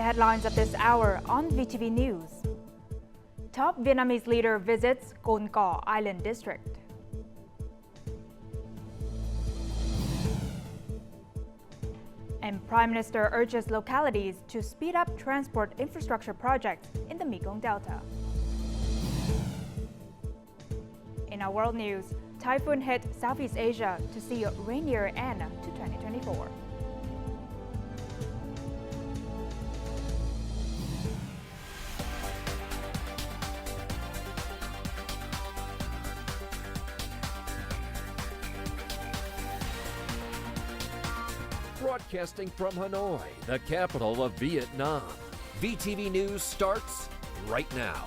The headlines of this hour on VTV News. Top Vietnamese leader visits Cồn Cỏ Island District. And Prime Minister urges localities to speed up transport infrastructure projects in the Mekong Delta. In our world news, typhoon hit Southeast Asia to see a rainier end to 2024. Broadcasting from Hanoi, the capital of Vietnam. VTV News starts right now.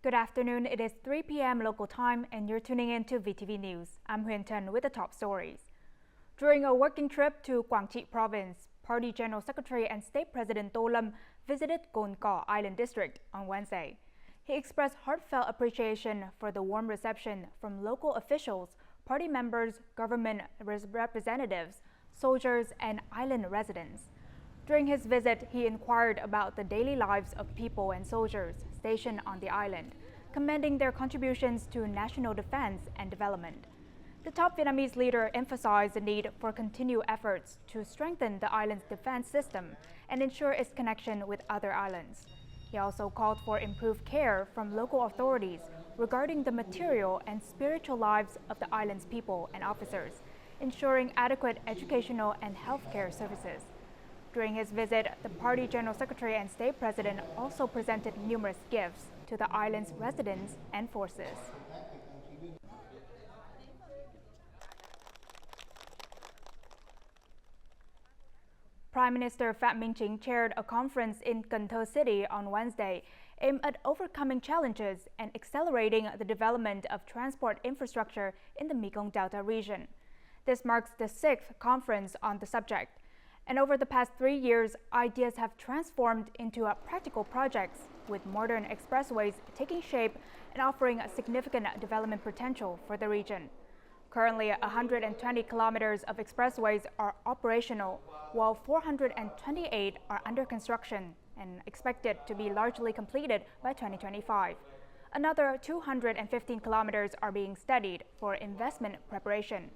Good afternoon. It is 3 p.m. local time and you're tuning in to VTV News. I'm Huyền Trân with the top stories. During a working trip to Quảng Trị Province, Party General Secretary and State President Tô Lâm visited Cồn Cỏ Island District on Wednesday. He expressed heartfelt appreciation for the warm reception from local officials, party members, government representatives, soldiers, and island residents. During his visit, he inquired about the daily lives of people and soldiers stationed on the island, commending their contributions to national defense and development. The top Vietnamese leader emphasized the need for continued efforts to strengthen the island's defense system and ensure its connection with other islands. He also called for improved care from local authorities regarding the material and spiritual lives of the island's people and officers, ensuring adequate educational and healthcare services. During his visit, the Party General Secretary and State President also presented numerous gifts to the island's residents and forces. Prime Minister Phạm Minh Chính chaired a conference in Cần Thơ City on Wednesday aimed at overcoming challenges and accelerating the development of transport infrastructure in the Mekong Delta region. This marks the 6th conference on the subject. And over the past 3 years, ideas have transformed into practical projects, with modern expressways taking shape and offering a significant development potential for the region. Currently, 120 kilometers of expressways are operational, while 428 are under construction and expected to be largely completed by 2025. Another 215 kilometers are being studied for investment preparation.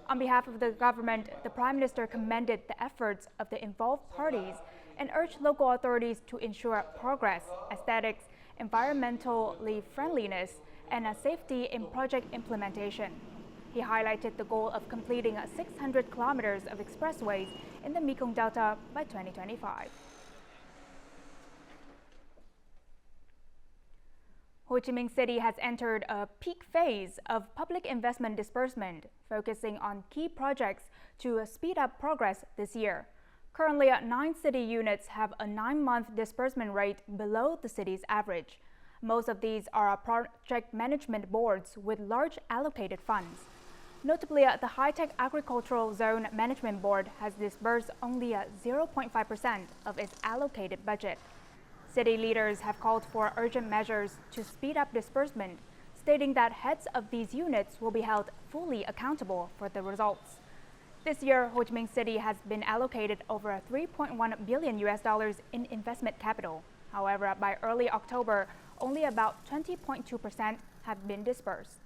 On behalf of the government, the Prime Minister commended the efforts of the involved parties and urged local authorities to ensure progress, aesthetics, environmentally friendliness, and safety in project implementation. He highlighted the goal of completing 600 kilometers of expressways in the Mekong Delta by 2025. Ho Chi Minh City has entered a peak phase of public investment disbursement, focusing on key projects to speed up progress this year. Currently, 9 city units have a 9-month disbursement rate below the city's average. Most of these are project management boards with large allocated funds. Notably, the High-Tech Agricultural Zone Management Board has disbursed only 0.5% of its allocated budget. City leaders have called for urgent measures to speed up disbursement, stating that heads of these units will be held fully accountable for the results. This year, Ho Chi Minh City has been allocated over $3.1 billion in investment capital. However, by early October, only about 20.2% have been disbursed.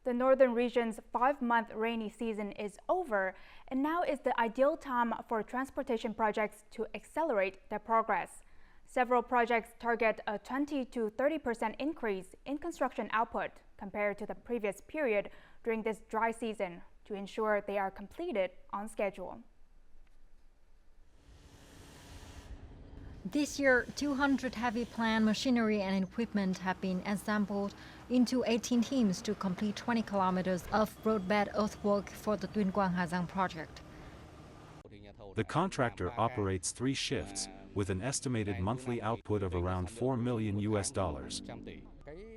The northern region's 5-month rainy season is over, and now is the ideal time for transportation projects to accelerate their progress. Several projects target a 20 to 30% increase in construction output compared to the previous period during this dry season to ensure they are completed on schedule. This year, 200 heavy plant machinery and equipment have been assembled into 18 teams to complete 20 kilometers of roadbed earthwork for the Tuyên Quang Hà Giang project. The contractor operates 3 shifts with an estimated monthly output of around $4 million.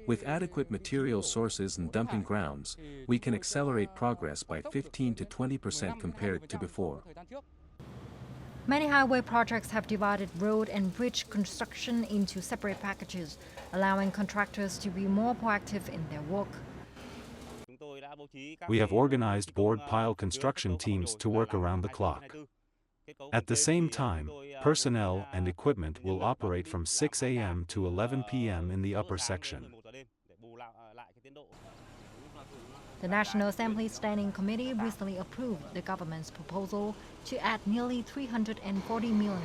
With adequate material sources and dumping grounds, we can accelerate progress by 15 to 20% compared to before. Many highway projects have divided road and bridge construction into separate packages, allowing contractors to be more proactive in their work. We have organized board pile construction teams to work around the clock. At the same time, personnel and equipment will operate from 6 a.m. to 11 p.m. in the upper section. The National Assembly Standing Committee recently approved the government's proposal to add nearly $340 million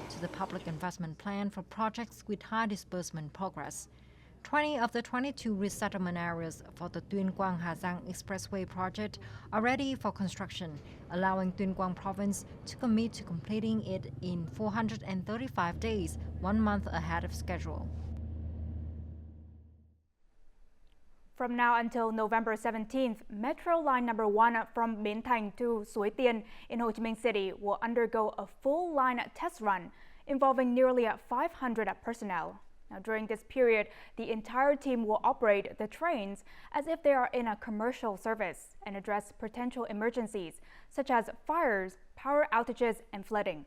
to the public investment plan for projects with high disbursement progress. 20 of the 22 resettlement areas for the Tuyên Quang Hà Giang Expressway project are ready for construction, allowing Tuyên Quang Province to commit to completing it in 435 days, 1 month ahead of schedule. From now until November 17th, Metro Line number 1 from Bến Thành to Suối Tiên in Ho Chi Minh City will undergo a full line test run involving nearly 500 personnel. Now, during this period, the entire team will operate the trains as if they are in a commercial service and address potential emergencies such as fires, power outages, and flooding.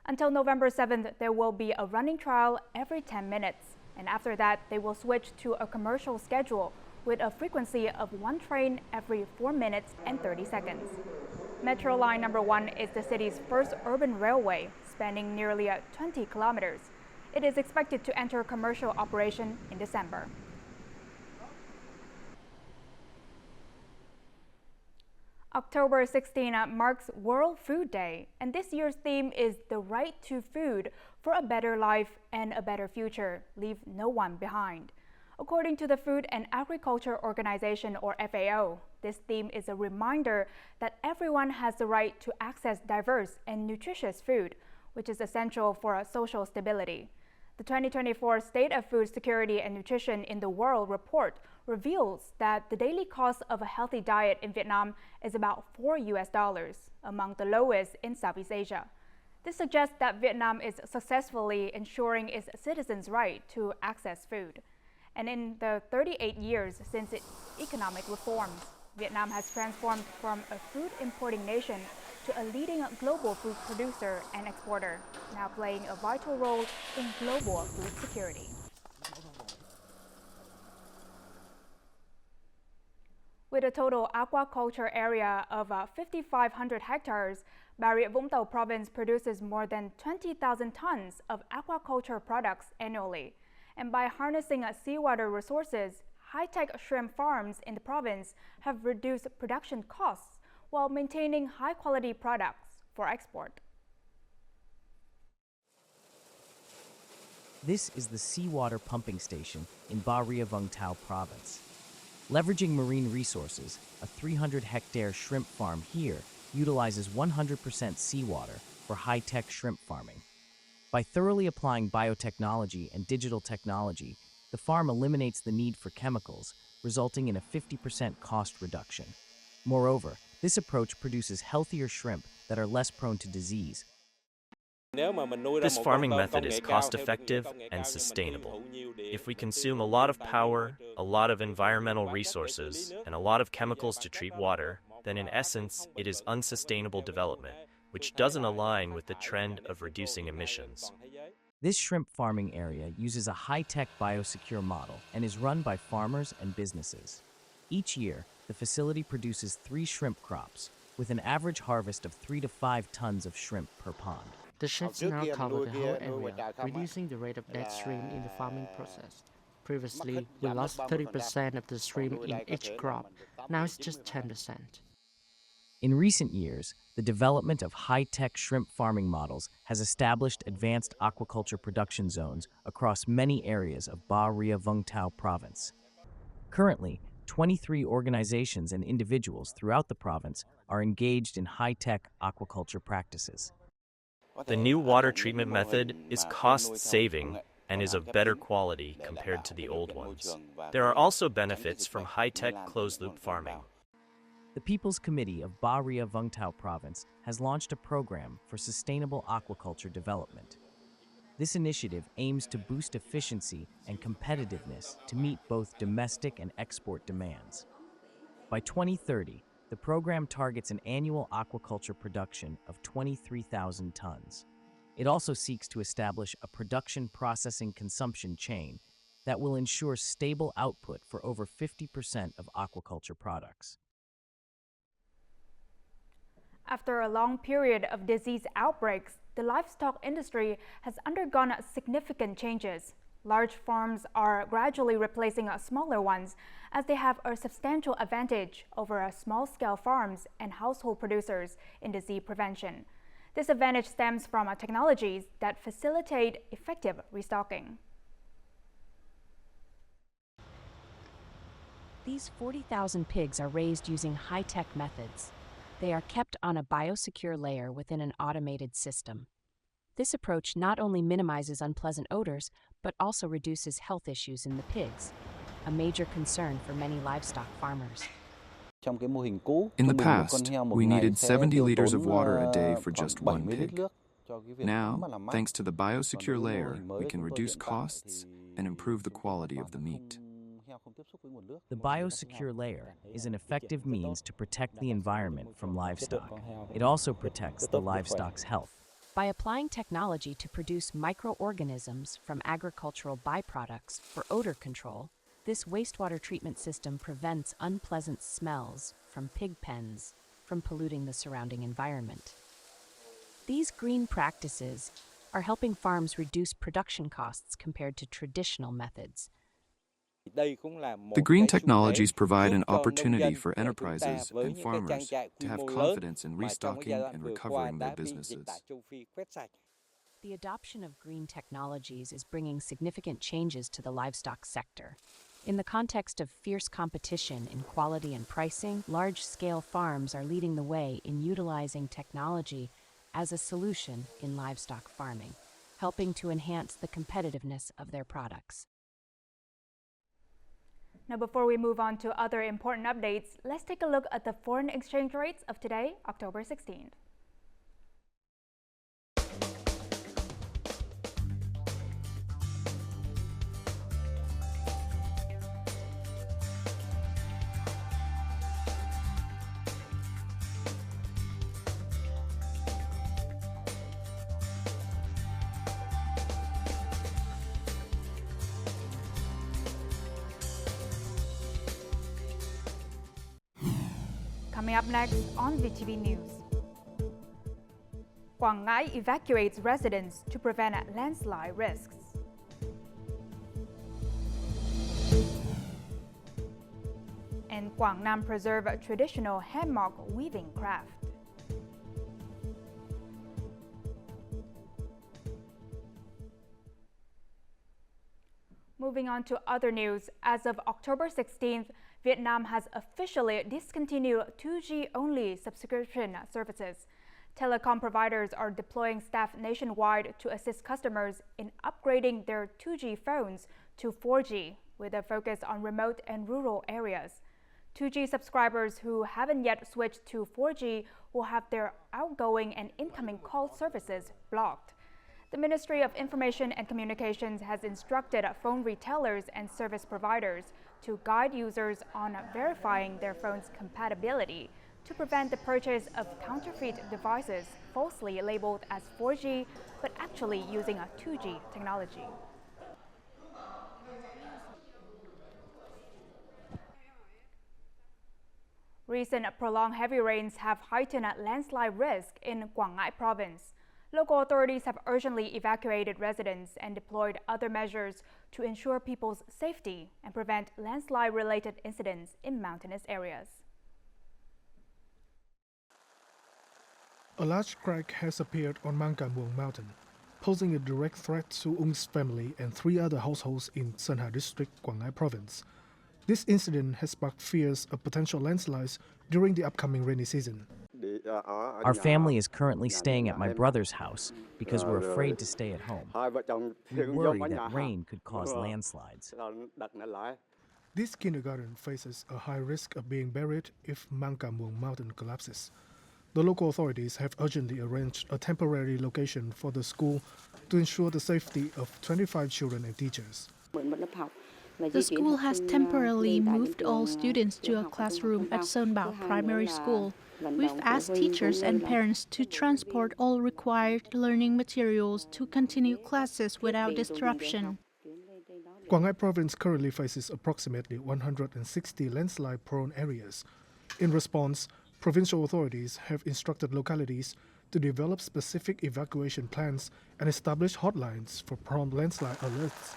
Until November 7th, there will be a running trial every 10 minutes, and after that, they will switch to a commercial schedule with a frequency of 1 train every 4 minutes and 30 seconds. Metro Line number 1 is the city's first urban railway, spanning nearly 20 kilometers. It is expected to enter commercial operation in December. October 16 marks World Food Day, and this year's theme is the right to food for a better life and a better future. Leave no one behind. According to the Food and Agriculture Organization, or FAO, this theme is a reminder that everyone has the right to access diverse and nutritious food, which is essential for social stability. The 2024 State of Food Security and Nutrition in the World report reveals that the daily cost of a healthy diet in Vietnam is about $4, among the lowest in Southeast Asia. This suggests that Vietnam is successfully ensuring its citizens' right to access food. And in the 38 years since its economic reforms, Vietnam has transformed from a food importing nation to a leading global food producer and exporter, now playing a vital role in global food security. With a total aquaculture area of 5,500 hectares, Bà Rịa Vũng Tàu province produces more than 20,000 tons of aquaculture products annually. And by harnessing seawater resources, high-tech shrimp farms in the province have reduced production costs while maintaining high-quality products for export. This is the seawater pumping station in Bà Rịa Vũng Tàu province. Leveraging marine resources, a 300-hectare shrimp farm here utilizes 100% seawater for high-tech shrimp farming. By thoroughly applying biotechnology and digital technology, the farm eliminates the need for chemicals, resulting in a 50% cost reduction. Moreover, this approach produces healthier shrimp that are less prone to disease. This farming method is cost-effective and sustainable. If we consume a lot of power, a lot of environmental resources, and a lot of chemicals to treat water, then in essence, it is unsustainable development, which doesn't align with the trend of reducing emissions. This shrimp farming area uses a high-tech biosecure model and is run by farmers and businesses. Each year, the facility produces 3 shrimp crops, with an average harvest of 3 to 5 tons of shrimp per pond. The chefs now cover the whole area, reducing the rate of dead shrimp in the farming process. Previously, we lost 30% of the shrimp in each crop. Now it's just 10%. In recent years, the development of high-tech shrimp farming models has established advanced aquaculture production zones across many areas of Bà Rịa Vũng Tàu province. Currently, 23 organizations and individuals throughout the province are engaged in high-tech aquaculture practices. The new water treatment method is cost-saving and is of better quality compared to the old ones. There are also benefits from high-tech closed-loop farming. The People's Committee of Bà Rịa Vũng Tàu province has launched a program for sustainable aquaculture development. This initiative aims to boost efficiency and competitiveness to meet both domestic and export demands. By 2030, the program targets an annual aquaculture production of 23,000 tons. It also seeks to establish a production processing consumption chain that will ensure stable output for over 50% of aquaculture products. After a long period of disease outbreaks, the livestock industry has undergone significant changes. Large farms are gradually replacing smaller ones as they have a substantial advantage over small-scale farms and household producers in disease prevention. This advantage stems from technologies that facilitate effective restocking. These 40,000 pigs are raised using high-tech methods. They are kept on a biosecure layer within an automated system. This approach not only minimizes unpleasant odors, but also reduces health issues in the pigs, a major concern for many livestock farmers. In the past, we needed 70 liters of water a day for just one pig. Now, thanks to the biosecure layer, we can reduce costs and improve the quality of the meat. The biosecure layer is an effective means to protect the environment from livestock. It also protects the livestock's health. By applying technology to produce microorganisms from agricultural byproducts for odor control, this wastewater treatment system prevents unpleasant smells from pig pens from polluting the surrounding environment. These green practices are helping farms reduce production costs compared to traditional methods. The green technologies provide an opportunity for enterprises and farmers to have confidence in restocking and recovering their businesses. The adoption of green technologies is bringing significant changes to the livestock sector. In the context of fierce competition in quality and pricing, large-scale farms are leading the way in utilizing technology as a solution in livestock farming, helping to enhance the competitiveness of their products. Now, before we move on to other important updates, let's take a look at the foreign exchange rates of today, October 16th. Coming up next on VTV News. Quảng Ngãi evacuates residents to prevent landslide risks. And Quảng Nam preserve traditional hammock weaving craft. Moving on to other news, as of October 16th, Vietnam has officially discontinued 2G-only subscription services. Telecom providers are deploying staff nationwide to assist customers in upgrading their 2G phones to 4G, with a focus on remote and rural areas. 2G subscribers who haven't yet switched to 4G will have their outgoing and incoming call services blocked. The Ministry of Information and Communications has instructed phone retailers and service providers to guide users on verifying their phone's compatibility to prevent the purchase of counterfeit devices falsely labeled as 4G but actually using a 2G technology. Recent prolonged heavy rains have heightened landslide risk in Quảng Ngãi province. Local authorities have urgently evacuated residents and deployed other measures to ensure people's safety and prevent landslide-related incidents in mountainous areas. A large crack has appeared on Mang Cam Muong mountain, posing a direct threat to Ung's family and 3 other households in Sơn Hà district, Quảng Ngãi province. This incident has sparked fears of potential landslides during the upcoming rainy season. Our family is currently staying at my brother's house because we're afraid to stay at home. We worry that rain could cause landslides. This kindergarten faces a high risk of being buried if Mang Cam Muong mountain collapses. The local authorities have urgently arranged a temporary location for the school to ensure the safety of 25 children and teachers. The school has temporarily moved all students to a classroom at Sơn Bảo Primary School. We've asked teachers and parents to transport all required learning materials to continue classes without disruption. Quảng Ngãi province currently faces approximately 160 landslide-prone areas. In response, provincial authorities have instructed localities to develop specific evacuation plans and establish hotlines for prompt landslide alerts.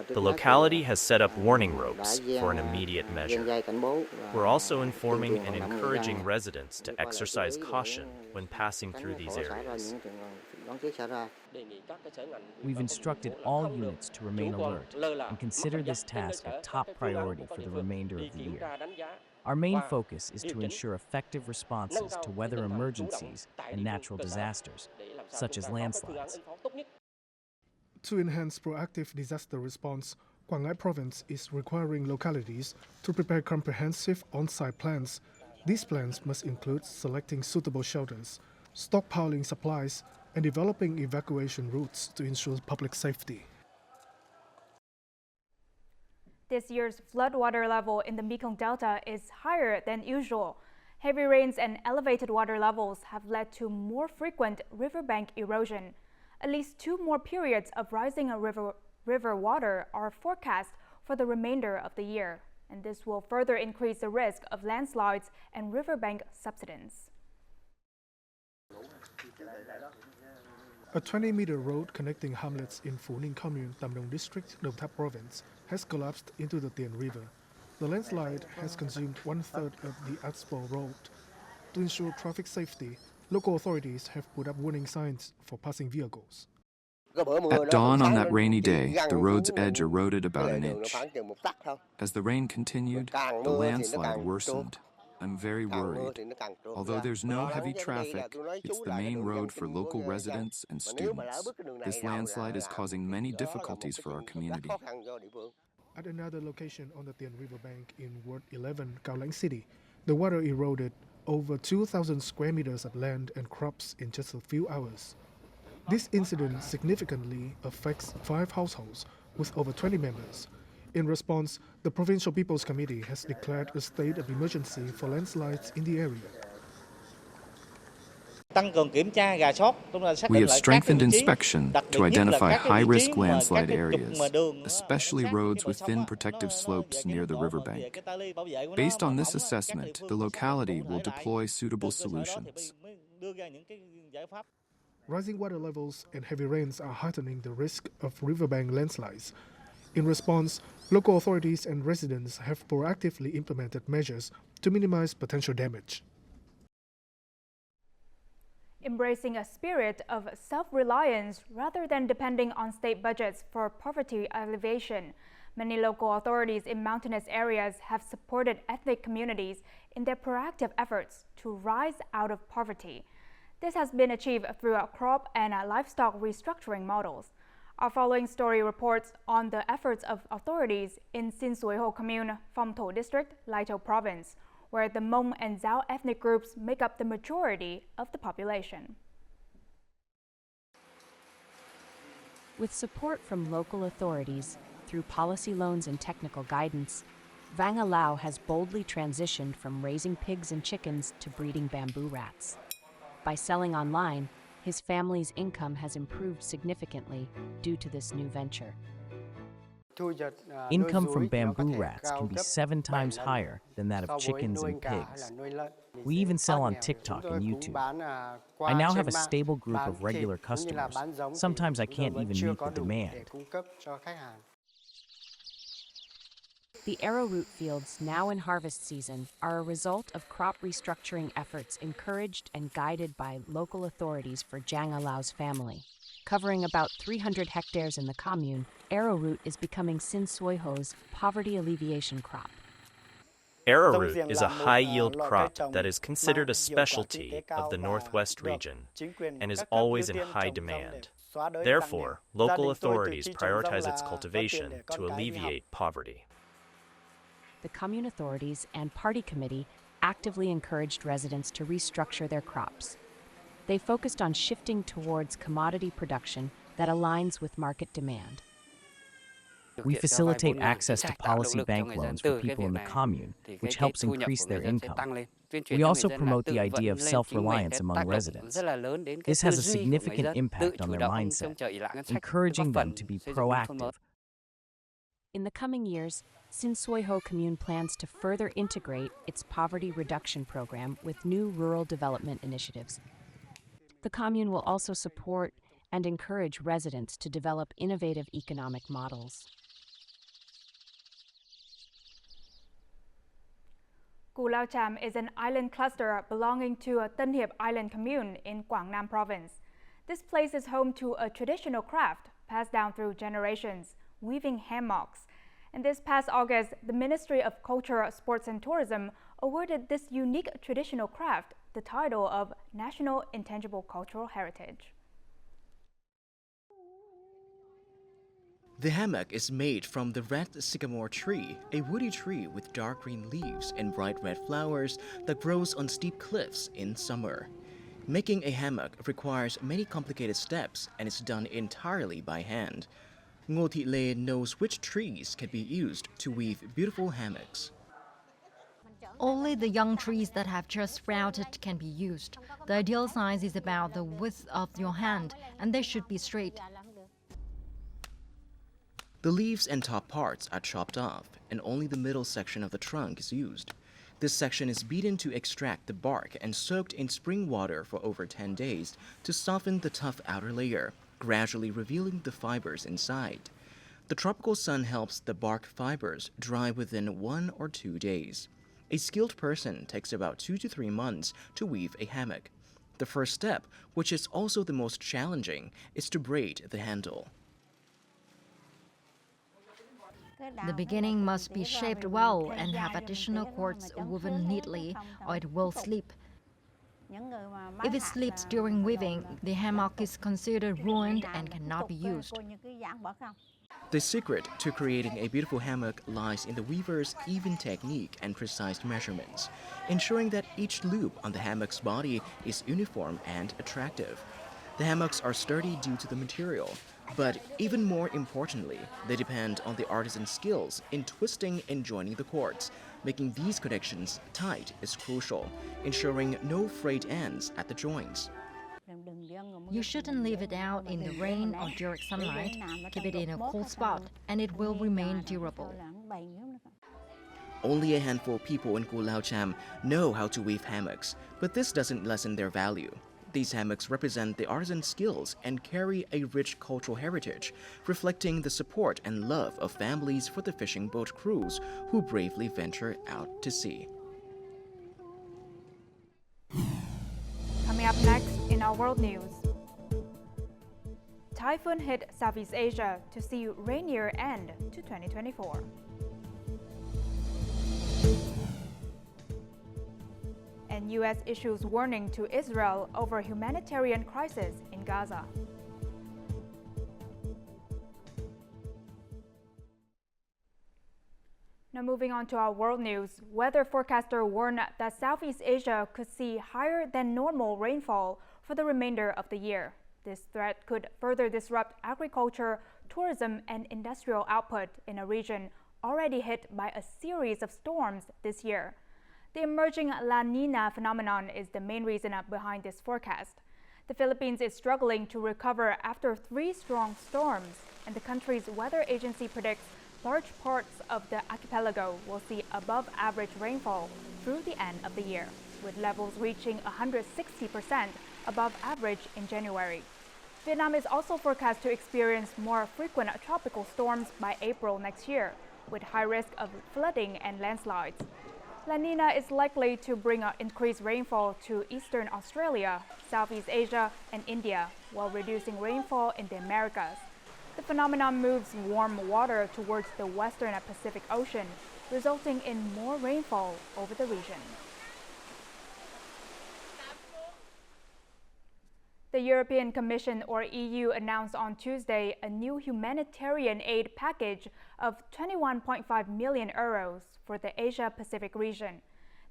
The locality has set up warning ropes for an immediate measure. We're also informing and encouraging residents to exercise caution when passing through these areas. We've instructed all units to remain alert and consider this task a top priority for the remainder of the year. Our main focus is to ensure effective responses to weather emergencies and natural disasters, such as landslides. To enhance proactive disaster response, Quảng Ngãi province is requiring localities to prepare comprehensive on-site plans. These plans must include selecting suitable shelters, stockpiling supplies, and developing evacuation routes to ensure public safety. This year's floodwater level in the Mekong Delta is higher than usual. Heavy rains and elevated water levels have led to more frequent riverbank erosion. At least 2 more periods of rising river water are forecast for the remainder of the year, and this will further increase the risk of landslides and riverbank subsidence. A 20-meter road connecting hamlets in Phu Ninh Commune, Tam Nông District, Đồng Tháp Province, has collapsed into the Tiền River. The landslide has consumed 1/3 of the asphalt road. To ensure traffic safety, local authorities have put up warning signs for passing vehicles. At dawn on that rainy day, the road's edge eroded about an inch. As the rain continued, the landslide worsened. I'm very worried. Although there's no heavy traffic, it's the main road for local residents and students. This landslide is causing many difficulties for our community. At another location on the Tiền Riverbank in Ward 11, Cao Lãnh City, the water eroded over 2,000 square meters of land and crops in just a few hours. This incident significantly affects 5 households with over 20 members. In response, the Provincial People's Committee has declared a state of emergency for landslides in the area. We have strengthened inspection to identify high-risk landslide areas, especially roads with thin protective slopes near the riverbank. Based on this assessment, the locality will deploy suitable solutions. Rising water levels and heavy rains are heightening the risk of riverbank landslides. In response, local authorities and residents have proactively implemented measures to minimize potential damage. Embracing a spirit of self-reliance rather than depending on state budgets for poverty alleviation, many local authorities in mountainous areas have supported ethnic communities in their proactive efforts to rise out of poverty. This has been achieved through crop and livestock restructuring models. Our following story reports on the efforts of authorities in Sin Suối Ho Commune, Phong Thổ District, Lai Châu Province, where the Hmong and Dao ethnic groups make up the majority of the population. With support from local authorities through policy loans and technical guidance, Vang Lao has boldly transitioned from raising pigs and chickens to breeding bamboo rats. By selling online, his family's income has improved significantly due to this new venture. Income from bamboo rats can be 7 times higher than that of chickens and pigs. We even sell on TikTok and YouTube. I now have a stable group of regular customers. Sometimes I can't even meet the demand. The arrowroot fields, now in harvest season, are a result of crop restructuring efforts encouraged and guided by local authorities for Giang Alao's family. Covering about 300 hectares in the commune, arrowroot is becoming Sin Suối Ho's poverty alleviation crop. Arrowroot is a high-yield crop that is considered a specialty of the Northwest region and is always in high demand. Therefore, local authorities prioritize its cultivation to alleviate poverty. The commune authorities and party committee actively encouraged residents to restructure their crops. They focused on shifting towards commodity production that aligns with market demand. We facilitate access to policy bank loans for people in the commune, which helps increase their income. We also promote the idea of self-reliance among residents. This has a significant impact on their mindset, encouraging them to be proactive. In the coming years, Sin Soi Ho Commune plans to further integrate its poverty reduction program with new rural development initiatives. The commune will also support and encourage residents to develop innovative economic models. Cù Lao Chàm is an island cluster belonging to a Tân Hiệp Island commune in Quảng Nam province. This place is home to a traditional craft passed down through generations, weaving hammocks. And this past August, the Ministry of Culture, Sports and Tourism awarded this unique traditional craft the title of National Intangible Cultural Heritage. The hammock is made from the red sycamore tree, a woody tree with dark green leaves and bright red flowers that grows on steep cliffs in summer. Making a hammock requires many complicated steps and is done entirely by hand. Ngô Thị Lê knows which trees can be used to weave beautiful hammocks. Only the young trees that have just sprouted can be used. The ideal size is about the width of your hand, and they should be straight. The leaves and top parts are chopped off, and only the middle section of the trunk is used. This section is beaten to extract the bark and soaked in spring water for over 10 days to soften the tough outer layer, gradually revealing the fibers inside. The tropical sun helps the bark fibers dry within 1 or 2 days. A skilled person takes about 2 to 3 months to weave a hammock. The first step, which is also the most challenging, is to braid the handle. The beginning must be shaped well and have additional cords woven neatly, or it will slip. If it slips during weaving, the hammock is considered ruined and cannot be used. The secret to creating a beautiful hammock lies in the weaver's even technique and precise measurements, ensuring that each loop on the hammock's body is uniform and attractive. The hammocks are sturdy due to the material, but even more importantly, they depend on the artisan's skills in twisting and joining the cords. Making these connections tight is crucial, ensuring no frayed ends at the joints. You shouldn't leave it out in the rain or direct sunlight. Keep it in a cool spot, and it will remain durable. Only a handful of people in Cù Lao Chàm know how to weave hammocks, but this doesn't lessen their value. These hammocks represent the artisan's skills and carry a rich cultural heritage, reflecting the support and love of families for the fishing boat crews who bravely venture out to sea. Coming up next in our world news. Typhoon hit Southeast Asia to see rainier end to 2024. And U.S. issues warning to Israel over humanitarian crisis in Gaza. Now moving on to our world news, weather forecaster warned that Southeast Asia could see higher than normal rainfall for the remainder of the year. This threat could further disrupt agriculture, tourism, and industrial output in a region already hit by a series of storms this year. The emerging La Nina phenomenon is the main reason behind this forecast. The Philippines is struggling to recover after 3 strong storms, and the country's weather agency predicts large parts of the archipelago will see above-average rainfall through the end of the year, with levels reaching 160% above average in January. Vietnam is also forecast to experience more frequent tropical storms by April next year, with high risk of flooding and landslides. La Nina is likely to bring increased rainfall to eastern Australia, Southeast Asia, and India, while reducing rainfall in the Americas. The phenomenon moves warm water towards the western Pacific Ocean, resulting in more rainfall over the region. The European Commission, or EU, announced on Tuesday a new humanitarian aid package of 21.5 million euros for the Asia-Pacific region.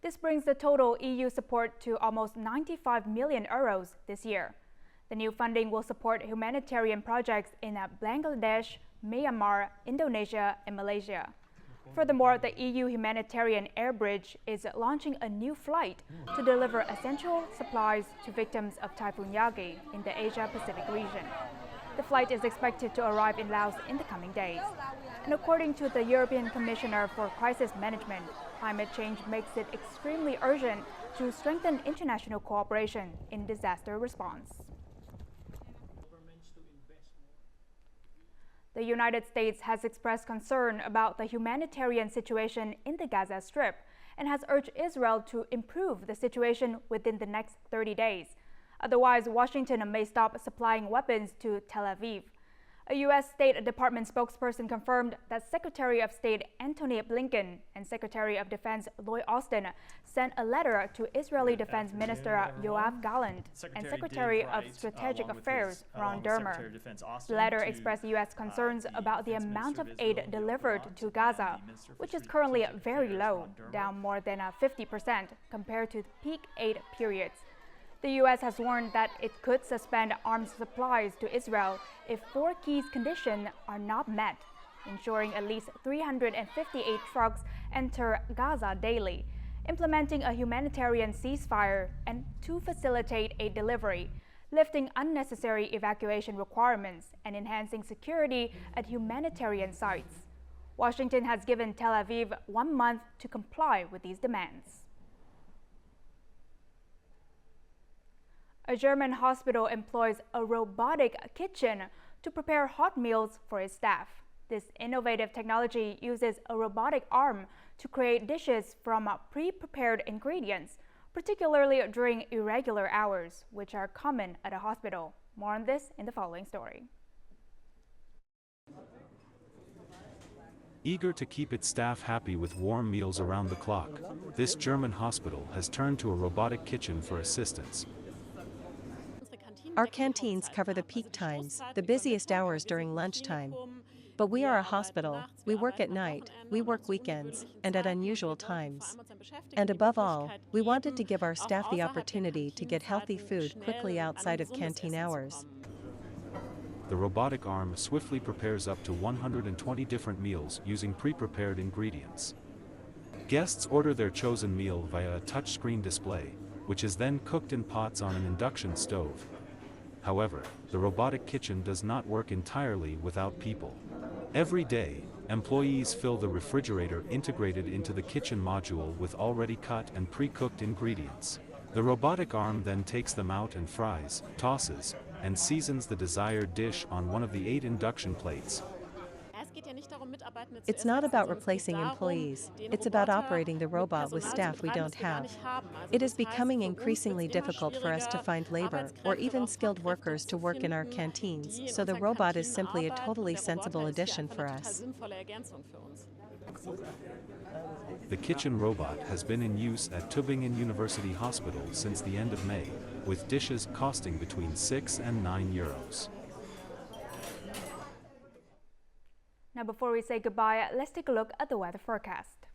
This brings the total EU support to almost 95 million euros this year. The new funding will support humanitarian projects in Bangladesh, Myanmar, Indonesia, and Malaysia. Furthermore, the EU humanitarian air bridge is launching a new flight to deliver essential supplies to victims of Typhoon Yagi in the Asia-Pacific region. The flight is expected to arrive in Laos in the coming days. And according to the European Commissioner for Crisis Management, climate change makes it extremely urgent to strengthen international cooperation in disaster response. The United States has expressed concern about the humanitarian situation in the Gaza Strip and has urged Israel to improve the situation within the next 30 days. Otherwise, Washington may stop supplying weapons to Tel Aviv. A U.S. State Department spokesperson confirmed that Secretary of State Antony Blinken and Secretary of Defense Lloyd Austin sent a letter to Israeli Defense Minister Yoav Gallant and Secretary of Strategic Affairs Ron Dermer. The letter expressed U.S. concerns about the amount of aid delivered to Gaza, which is currently very low, down more than 50% compared to peak aid periods. The U.S. has warned that it could suspend arms supplies to Israel if four key conditions are not met, ensuring at least 358 trucks enter Gaza daily, implementing a humanitarian ceasefire, and to facilitate aid delivery, lifting unnecessary evacuation requirements, and enhancing security at humanitarian sites. Washington has given Tel Aviv 1 month to comply with these demands. A German hospital employs a robotic kitchen to prepare hot meals for its staff. This innovative technology uses a robotic arm to create dishes from pre-prepared ingredients, particularly during irregular hours, which are common at a hospital. More on this in the following story. Eager to keep its staff happy with warm meals around the clock, this German hospital has turned to a robotic kitchen for assistance. Our canteens cover the peak times, the busiest hours during lunchtime. But we are a hospital, we work at night, we work weekends, and at unusual times. And above all, we wanted to give our staff the opportunity to get healthy food quickly outside of canteen hours. The robotic arm swiftly prepares up to 120 different meals using pre-prepared ingredients. Guests order their chosen meal via a touchscreen display, which is then cooked in pots on an induction stove. However, the robotic kitchen does not work entirely without people. Every day, employees fill the refrigerator integrated into the kitchen module with already cut and pre-cooked ingredients. The robotic arm then takes them out and fries, tosses, and seasons the desired dish on one of the 8 induction plates. It's not about replacing employees, it's about operating the robot with staff we don't have. It is becoming increasingly difficult for us to find labor or even skilled workers to work in our canteens, so the robot is simply a totally sensible addition for us. The kitchen robot has been in use at Tübingen University Hospital since the end of May, with dishes costing between 6 and 9 euros. Now, before we say goodbye, let's take a look at the weather forecast.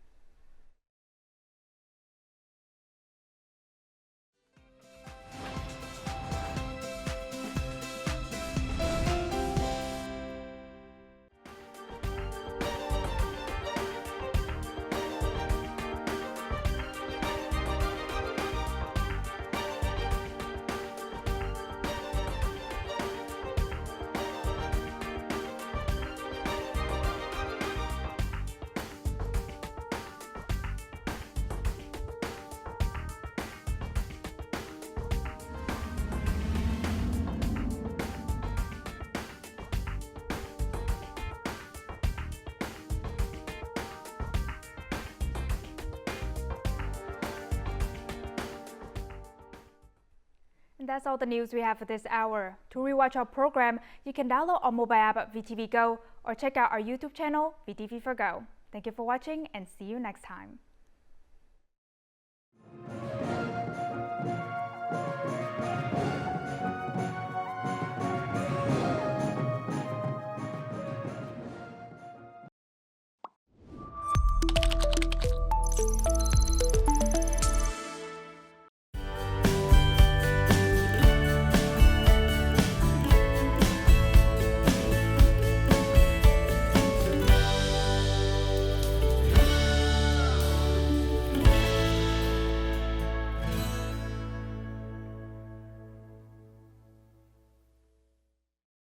And that's all the news we have for this hour. To rewatch our program, you can download our mobile app VTVgo or check out our YouTube channel VTV4Go. Thank you for watching and see you next time.